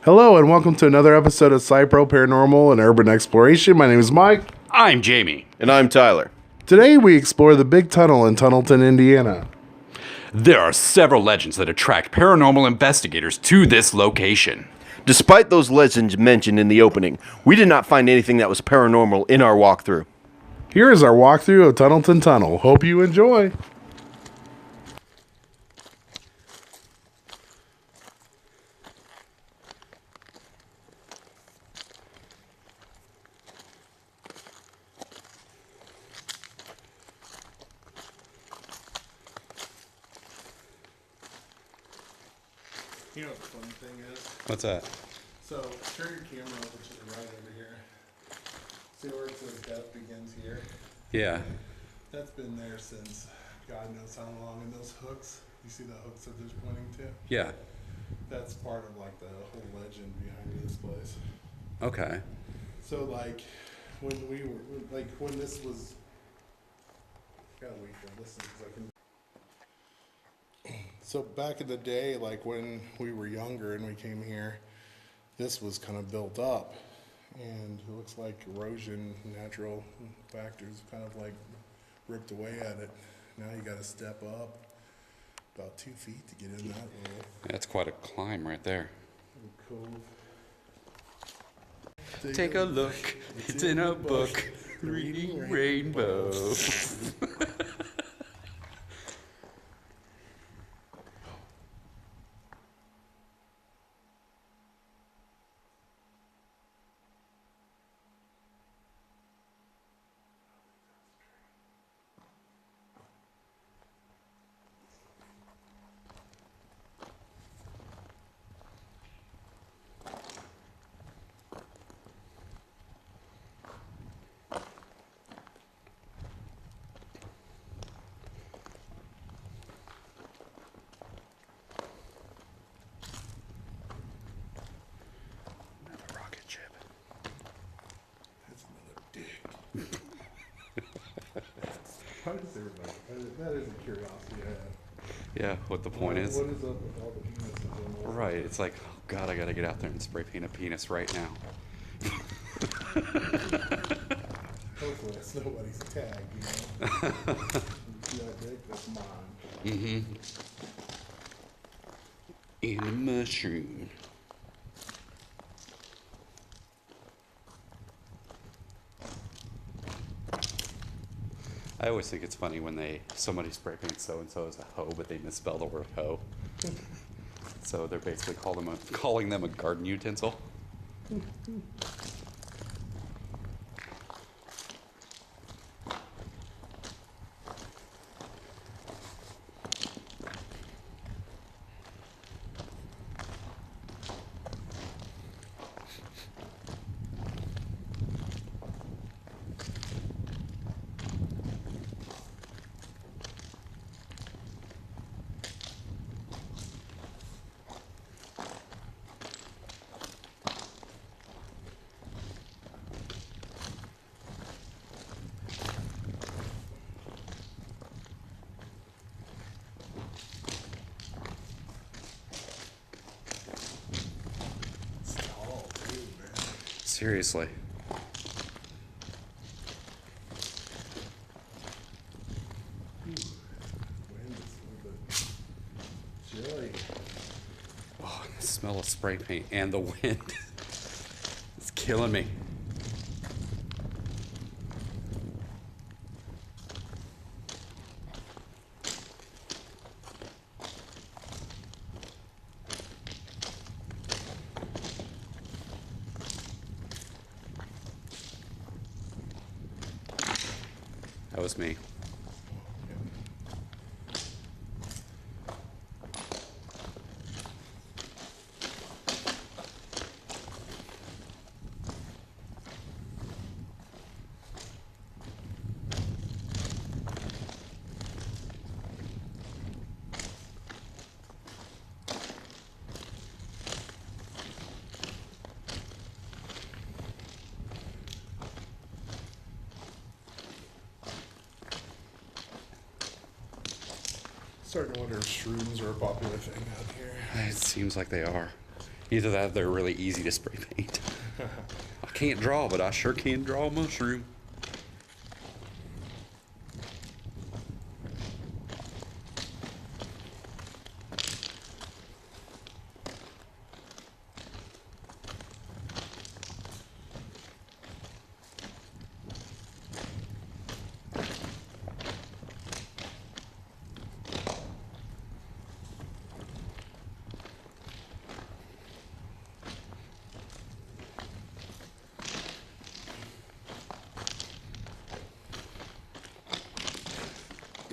Hello and welcome to another episode of SCIPRO Paranormal and Urban Exploration. My name is Mike. I'm Jamie. And I'm Tyler. Today we explore the Big Tunnel in Tunnelton, Indiana. There are several legends that attract paranormal investigators to this location. Despite those legends mentioned in the opening, we did not find anything that was paranormal in our walkthrough. Here is our walkthrough of Tunnelton Tunnel. Hope you enjoy. You know what the funny thing is? What's that? So, turn your camera over to the right over here. See where it says death begins here? Yeah. That's been there since God knows how long. And those hooks, you see the hooks that they're pointing to? Yeah. That's part of like the whole legend behind this place. Okay. So like when we were like when this was gotta wait for this because I can. So back in the day, like when we were younger and we came here, this was kind of built up, and it looks like erosion, natural factors, kind of like ripped away at it. Now you got to step up about 2 feet to get in that little. That's quite a climb right there. Cove. Take a look. It's in a book. Reading Rainbow. Rocket ship. That's another dick. How does everybody? That is a curiosity I have. Yeah, what the point is. What is up with all the penises in the world? Right, it's like, oh God, I gotta get out there and spray paint a penis right now. Hopefully it's nobody's tag, you know? You see that dick? That's mine. Mm-hmm. In a mushroom. I always think it's funny when somebody spray paints so and so as a hoe, but they misspell the word hoe. So they're basically calling them a garden utensil. It's tall, too, man. Seriously. Wind is a little bit chilly. Oh, the smell of spray paint and the wind. It's killing me. That was me. Starting to wonder if shrooms are a popular thing out here. It seems like they are. Either that or they're really easy to spray paint. I can't draw, but I sure can draw a mushroom.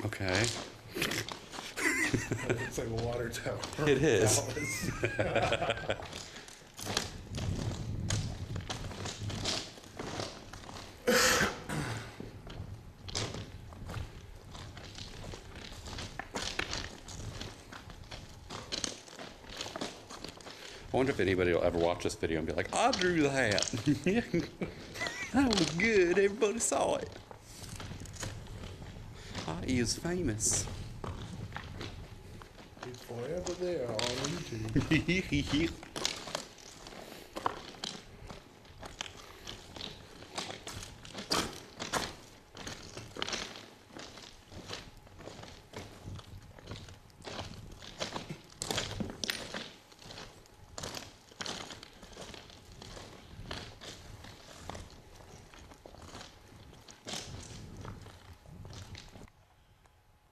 Okay. It's like a water tower. It is. I wonder if anybody will ever watch this video and be like, I drew that. That was good. Everybody saw it. I is famous. It's forever there on YouTube.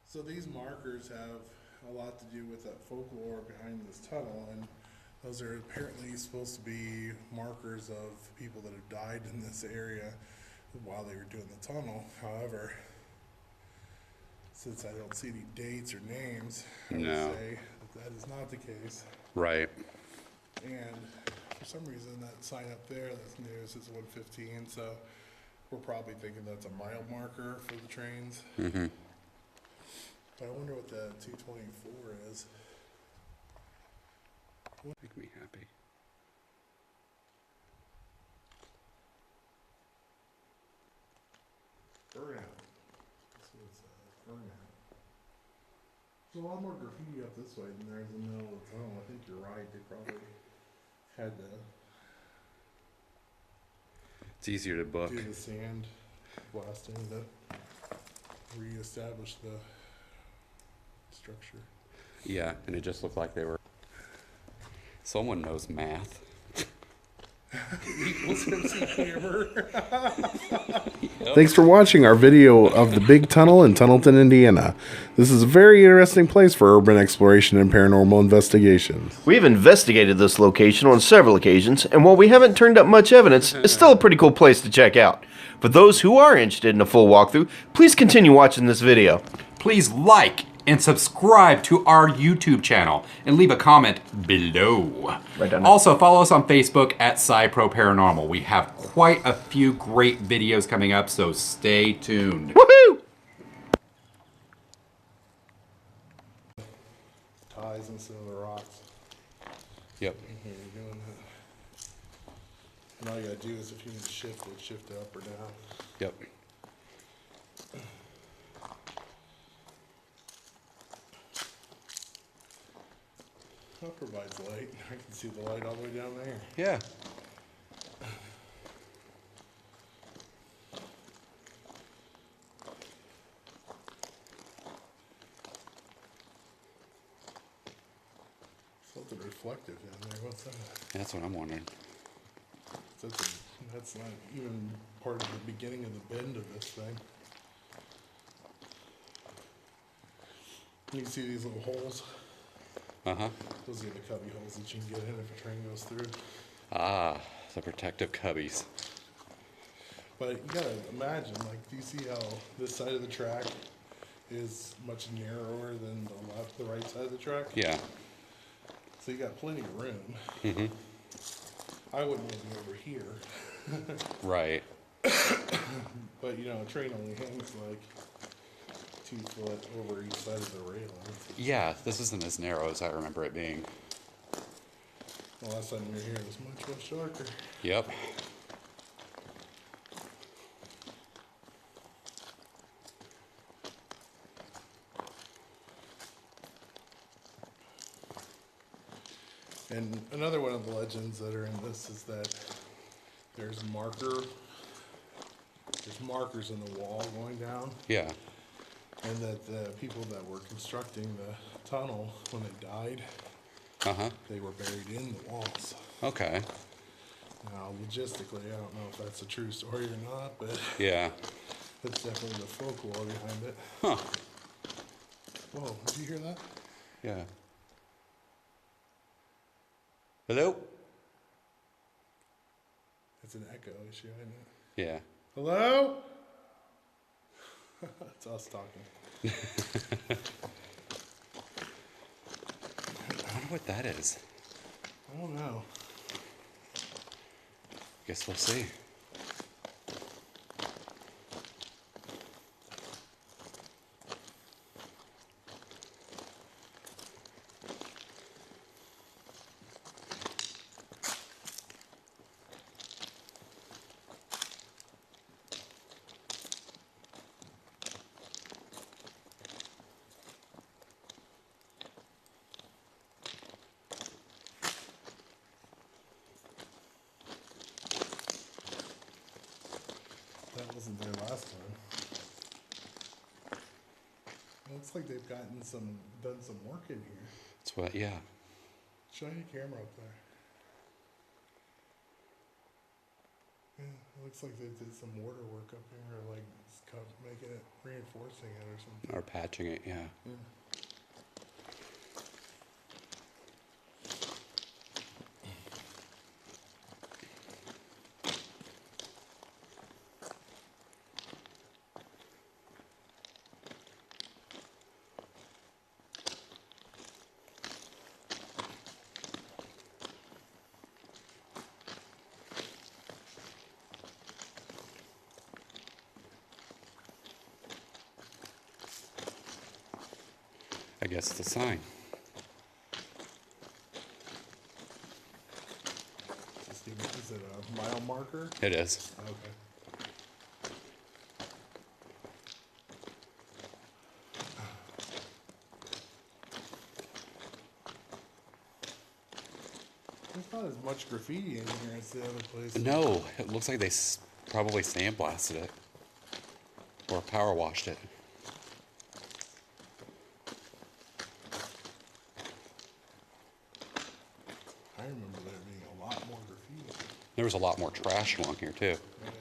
So these markers have a lot to do with that folklore behind this tunnel, and those are apparently supposed to be markers of people that have died in this area while they were doing the tunnel. However, since I don't see any dates or names, I would No. say that is not the case. Right. And for some reason, that sign up there that's new says 115, so we're probably thinking that's a mile marker for the trains. Mm-hmm. But I wonder what the 224 is. Make me happy. Burnout. That's what it says. Burnout. There's a lot more graffiti up this way than there is in the middle of the tunnel. I think you're right. They probably had to It's easier to book. do the sand blasting to reestablish the structure. Yeah, and it just looked like they were. Someone knows math. Equals MC Hammer. Thanks for watching our video of the Big Tunnel in Tunnelton, Indiana. This is a very interesting place for urban exploration and paranormal investigations. We've investigated this location on several occasions, and while we haven't turned up much evidence, it's still a pretty cool place to check out. For those who are interested in a full walkthrough, please continue watching this video. Please like and subscribe to our YouTube channel and leave a comment below. Right down there. Also, follow us on Facebook at SCIPRO Paranormal. We have quite a few great videos coming up, so stay tuned. Woohoo! Ties instead of the rocks. Yep. Here you're doing that. And all you gotta do is if you need to shift it up or down. Yep. That provides light. I can see the light all the way down there. Yeah. Something reflective down there. What's that? That's what I'm wondering. That's not even part of the beginning of the bend of this thing. You can see these little holes. Uh-huh. Those are the cubby holes that you can get in if a train goes through. Ah, the protective cubbies. But you gotta imagine, like, do you see how this side of the track is much narrower than the right side of the track? Yeah. So you got plenty of room. Mm-hmm. I wouldn't want to be over here. Right. But, you know, a train only hangs like 2 foot over each side of the railing. Yeah, this isn't as narrow as I remember it being. The last time you were here, it was much darker. Yep. And another one of the legends that are in this is that there's markers in the wall going down, Yeah. and that the people that were constructing the tunnel, when they died, Uh-huh. they were buried in the walls. Okay. Now, logistically, I don't know if that's a true story or not, but Yeah. that's definitely the folklore behind it. Huh. Whoa, did you hear that? Yeah. Hello? It's an echo issue, isn't it? Yeah. Hello? It's us talking. I wonder what that is. I don't know. Guess we'll see. That wasn't there last time. It looks like they've done some work in here. That's what, yeah. Shine your camera up there. Yeah, it looks like they did some mortar work up here, or like making it, reinforcing it or something. Or patching it, yeah. Yeah. I guess it's a sign. Is it a mile marker? It is. Okay. There's not as much graffiti in here as the other place. No, it looks like they probably sandblasted it. Or power washed it. I remember there being a lot more graffiti. There was a lot more trash along here, too. Right?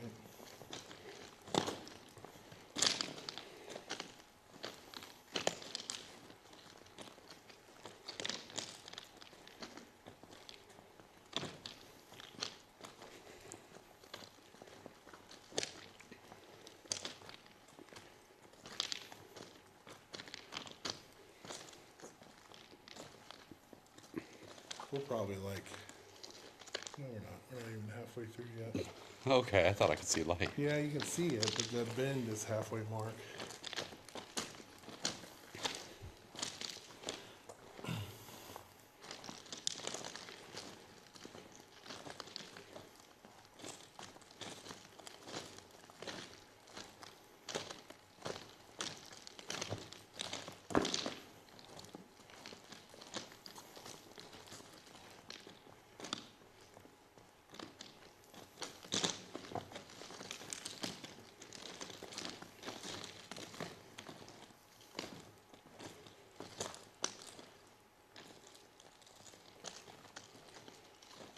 We're probably like, no, we're not. We're not even halfway through yet. Okay, I thought I could see light. Yeah, you can see it, but the bend is halfway mark.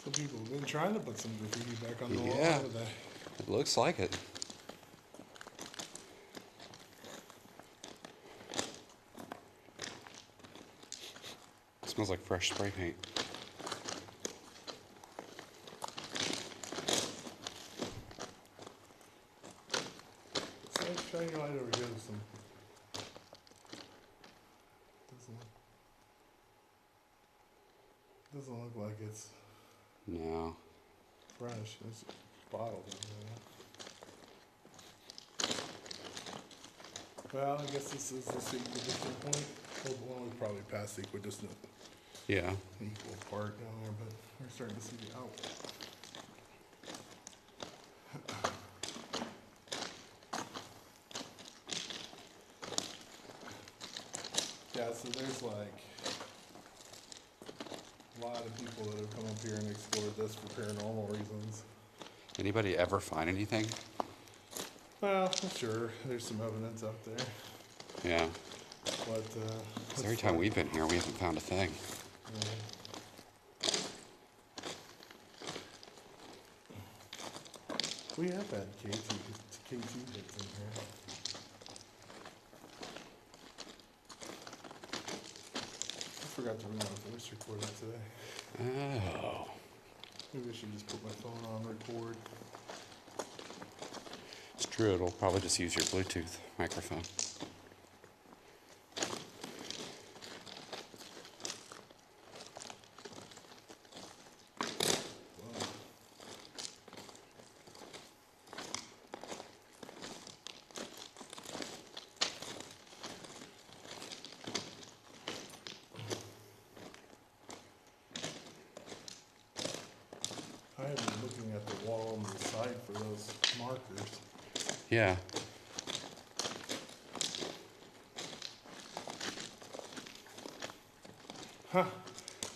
Some people have been trying to put some graffiti back on the wall, Yeah. haven't they? It looks like it. It smells like fresh spray paint. So shine your light over here to some. Doesn't look like it's No. fresh. It's bottled in there. Well, I guess this is the equidistant point. Well, we probably passed the equidistant Yeah. equal part down there, but we're starting to see the out. Yeah, so there's like, a lot of people that have come up here and explored this for paranormal reasons. Anybody ever find anything? Well, sure, there's some evidence out there, Yeah. but 'Cause every time we've been here, we haven't found a thing. We have had KT hits in here. I forgot to bring my voice recorder today. Oh. Maybe I should just put my phone on record. It's true, it'll probably just use your Bluetooth microphone. I have been looking at the wall on the side for those markers. Yeah. Huh.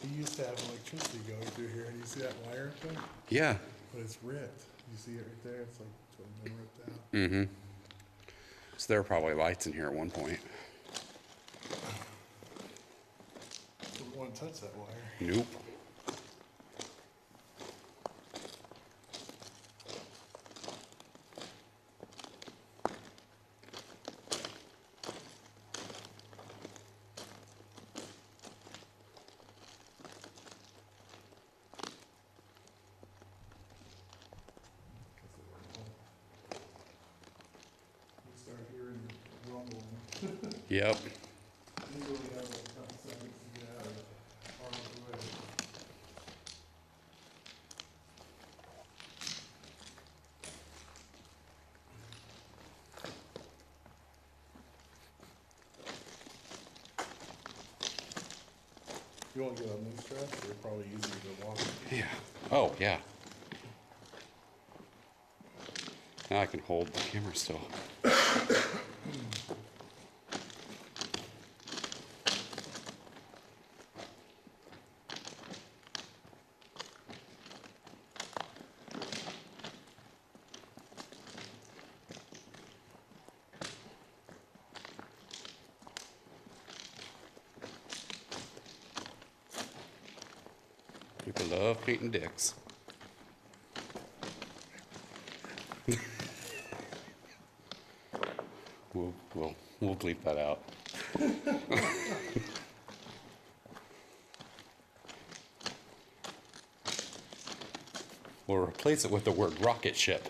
You used to have electricity going through here. Do you see that wire thing? Yeah. But it's ripped. You see it right there? It's like totally been ripped out. Mm-hmm. So there were probably lights in here at one point. Don't want to touch that wire. Nope. You start hearing rumbling. Yep. You really have a couple seconds to get out of harm's way. You want to get on these straps? They're probably easier to walk. Yeah. Oh, yeah. Now I can hold the camera still. People love painting dicks. We'll bleep that out. We'll replace it with the word rocket ship.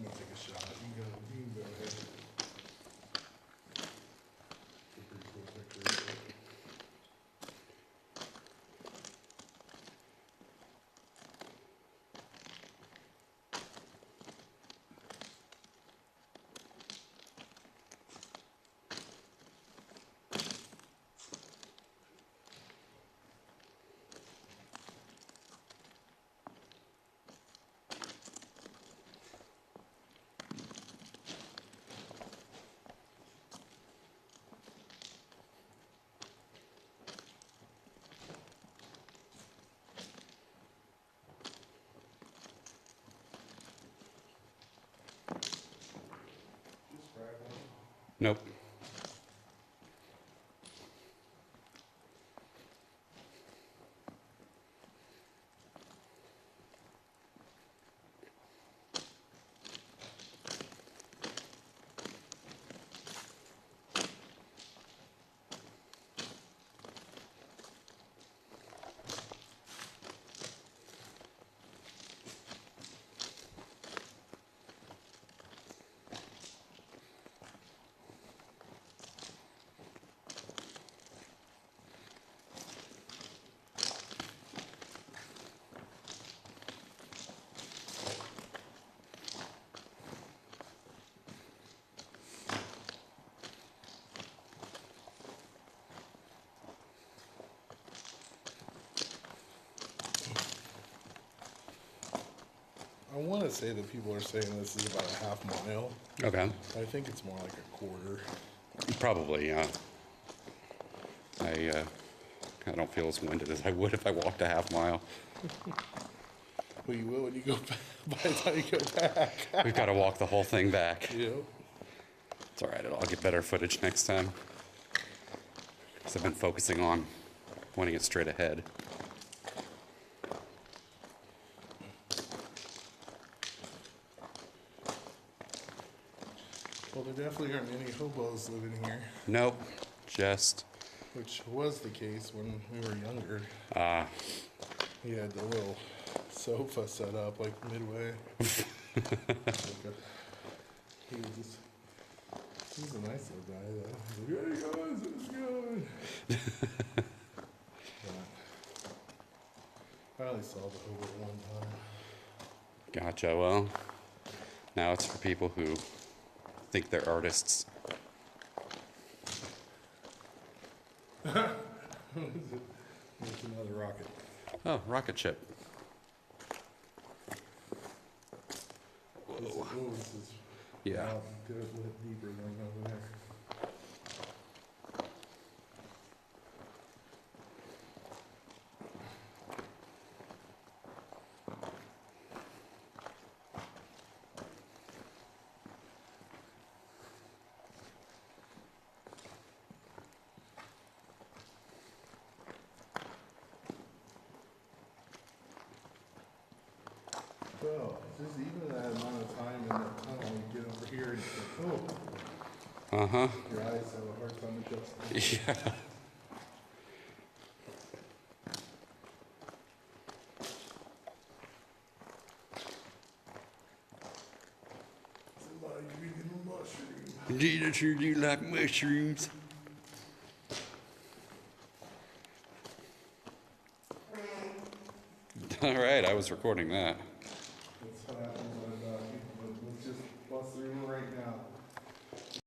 I'm gonna take a shot. You can go ahead. I want to say that people are saying this is about a half mile. Okay. I think it's more like a quarter. Probably, yeah. I don't feel as winded as I would if I walked a half mile. Well, you will when you go back, by the time you go back. We've got to walk the whole thing back. Yep. It's all right. I'll get better footage next time. Because I've been focusing on pointing it straight ahead. Well, there definitely aren't any hobos living here, Nope. Just, which was the case when we were younger. He had the little sofa set up like midway. He's a nice little guy though. He's like, hey guys, how's it going? I only saw the hobo one time. gotcha. Well, now it's for people who think they're artists. It's another rocket. Oh, rocket ship. This is Yeah. goes a little deeper than over there. Well, just even that amount of time in that tunnel, you get over here and it's like, oh, Uh-huh. your eyes have a hard time adjusting. Yeah. Somebody eating a mushroom. Indeed, I sure do like mushrooms. All right, I was recording that. That's what happens when people, let's just bust through right now.